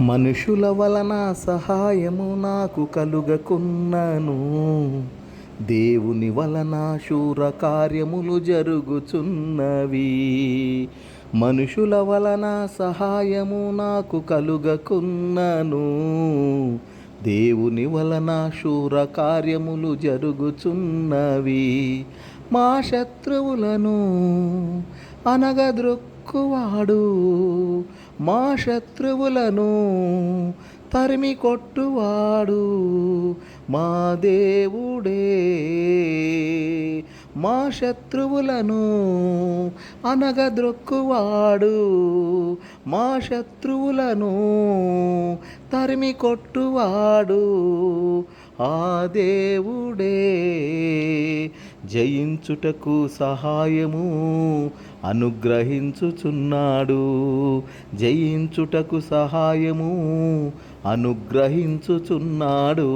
మనుషుల వలన సహాయము నాకు కలుగకున్నను, దేవుని వలన శూర కార్యములు జరుగుచున్నవి. మనుషుల వలన సహాయము నాకు కలుగకున్నను, దేవుని వలన శూర కార్యములు జరుగుచున్నవి. మా శత్రువులను అనగద్రొక్కువాడు, మా శత్రువులను తరిమి కొట్టువాడు మా దేవుడే. మా శత్రువులను అనగద్రొక్కువాడు, మా శత్రువులను తరిమి కొట్టువాడు ఆ దేవుడే. జయించుటకు సహాయము అనుగ్రహించుచున్నాడు, జయించుటకు సహాయము అనుగ్రహించుచున్నాడు.